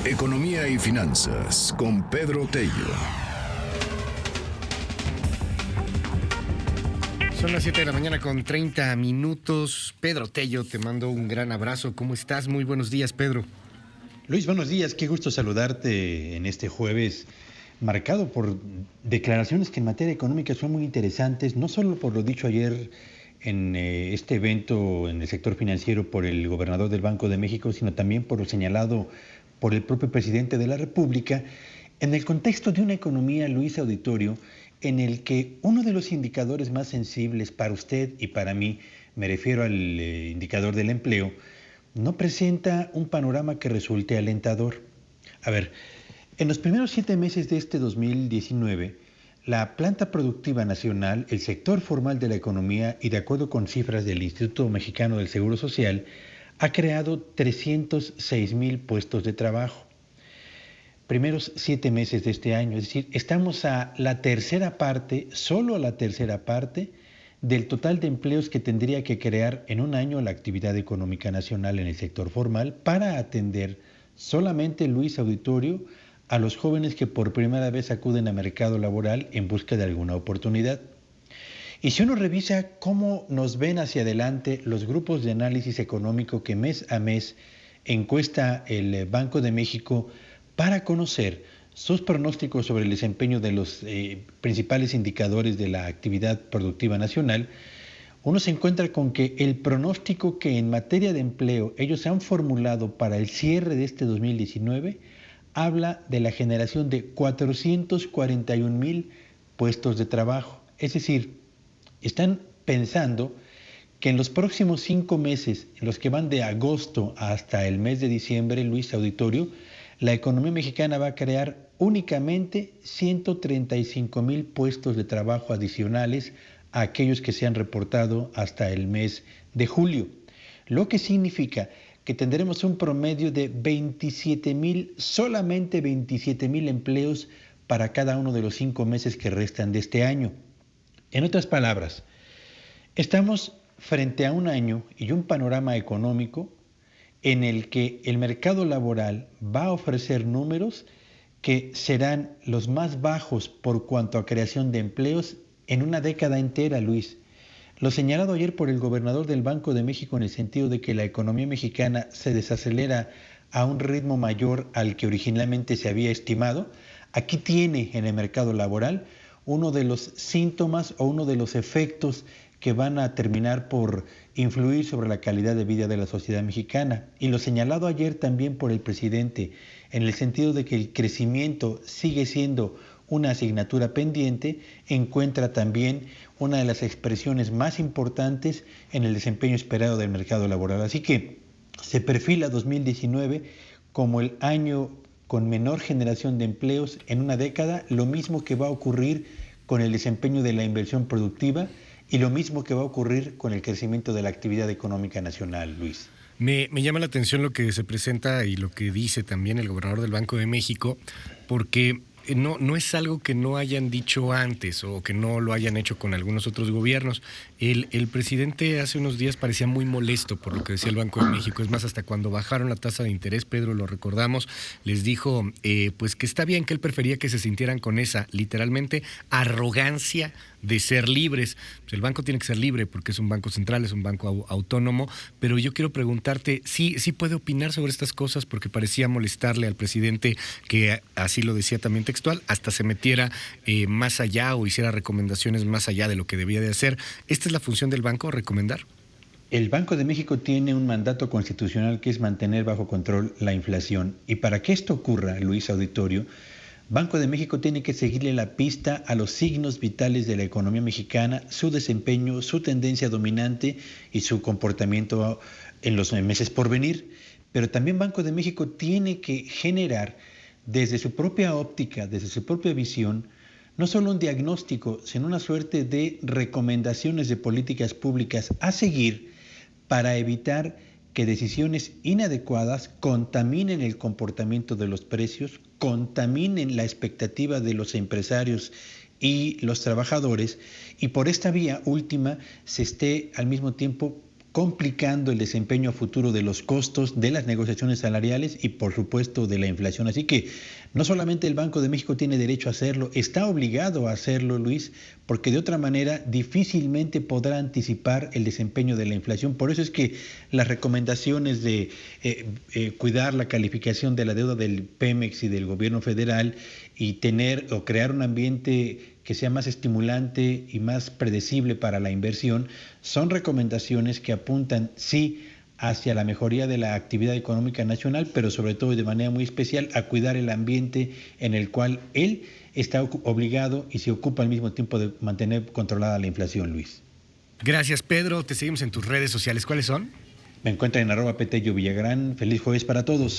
Economía y finanzas con Pedro Tello. Son las 7 de la mañana con 30 minutos. Pedro Tello, te mando un gran abrazo. ¿Cómo estás? Muy buenos días, Pedro. Luis, buenos días. Qué gusto saludarte en este jueves marcado por declaraciones que en materia económica son muy interesantes, no solo por lo dicho ayer en este evento en el sector financiero por el gobernador del Banco de México, sino también por lo señalado por el propio presidente de la República, en el contexto de una economía, Luis Auditorio, en el que uno de los indicadores más sensibles para usted y para mí, me refiero al indicador del empleo, no presenta un panorama que resulte alentador. A ver, en los primeros 7 meses de este 2019, la planta productiva nacional, el sector formal de la economía y de acuerdo con cifras del Instituto Mexicano del Seguro Social, ha creado 306,000 puestos de trabajo. Primeros 7 meses de este año, es decir, estamos a la tercera parte, solo a la tercera parte del total de empleos que tendría que crear en un año la actividad económica nacional en el sector formal para atender solamente, Luis Auditorio, a los jóvenes que por primera vez acuden al mercado laboral en busca de alguna oportunidad. Y si uno revisa cómo nos ven hacia adelante los grupos de análisis económico que mes a mes encuesta el Banco de México para conocer sus pronósticos sobre el desempeño de los principales indicadores de la actividad productiva nacional, uno se encuentra con que el pronóstico que en materia de empleo ellos han formulado para el cierre de este 2019 habla de la generación de 441,000 puestos de trabajo. Es decir, están pensando que en los próximos 5 meses, en los que van de agosto hasta el mes de diciembre, Luis Auditorio, la economía mexicana va a crear únicamente 135,000 puestos de trabajo adicionales a aquellos que se han reportado hasta el mes de julio, lo que significa que tendremos un promedio de 27,000, solamente 27,000 empleos para cada uno de los 5 meses que restan de este año. En otras palabras, estamos frente a un año y un panorama económico en el que el mercado laboral va a ofrecer números que serán los más bajos por cuanto a creación de empleos en una década entera, Luis. Lo señalado ayer por el gobernador del Banco de México en el sentido de que la economía mexicana se desacelera a un ritmo mayor al que originalmente se había estimado, aquí tiene en el mercado laboral uno de los síntomas o uno de los efectos que van a terminar por influir sobre la calidad de vida de la sociedad mexicana. Y lo señalado ayer también por el presidente, en el sentido de que el crecimiento sigue siendo una asignatura pendiente, encuentra también una de las expresiones más importantes en el desempeño esperado del mercado laboral. Así que se perfila 2019 como el año con menor generación de empleos en una década, lo mismo que va a ocurrir con el desempeño de la inversión productiva y lo mismo que va a ocurrir con el crecimiento de la actividad económica nacional, Luis. Me llama la atención lo que se presenta y lo que dice también el gobernador del Banco de México, porque no es algo que no hayan dicho antes o que no lo hayan hecho con algunos otros gobiernos. El presidente hace unos días parecía muy molesto por lo que decía el Banco de México. Es más, hasta cuando bajaron la tasa de interés, Pedro, lo recordamos, les dijo pues que está bien, que él prefería que se sintieran con esa, literalmente, arrogancia de ser libres. Pues el banco tiene que ser libre porque es un banco central, es un banco autónomo, pero yo quiero preguntarte, ¿sí puede opinar sobre estas cosas? Porque parecía molestarle al presidente, que así lo decía también textual, hasta se metiera más allá o hiciera recomendaciones más allá de lo que debía de hacer. ¿Esta es la función del banco, recomendar? El Banco de México tiene un mandato constitucional que es mantener bajo control la inflación. Y para que esto ocurra, Luis Auditorio, Banco de México tiene que seguirle la pista a los signos vitales de la economía mexicana, su desempeño, su tendencia dominante y su comportamiento en los meses por venir. Pero también Banco de México tiene que generar desde su propia óptica, desde su propia visión, no solo un diagnóstico, sino una suerte de recomendaciones de políticas públicas a seguir para evitar que decisiones inadecuadas contaminen el comportamiento de los precios, contaminen la expectativa de los empresarios y los trabajadores, y por esta vía última se esté al mismo tiempo complicando el desempeño futuro de los costos de las negociaciones salariales y por supuesto de la inflación. Así que no solamente el Banco de México tiene derecho a hacerlo, está obligado a hacerlo, Luis, porque de otra manera difícilmente podrá anticipar el desempeño de la inflación. Por eso es que las recomendaciones de cuidar la calificación de la deuda del Pemex y del gobierno federal y tener o crear un ambiente que sea más estimulante y más predecible para la inversión, son recomendaciones que apuntan, sí, hacia la mejoría de la actividad económica nacional, pero sobre todo y de manera muy especial a cuidar el ambiente en el cual él está obligado y se ocupa al mismo tiempo de mantener controlada la inflación, Luis. Gracias, Pedro. Te seguimos en tus redes sociales. ¿Cuáles son? Me encuentran en @Petello Villagrán. Feliz jueves para todos.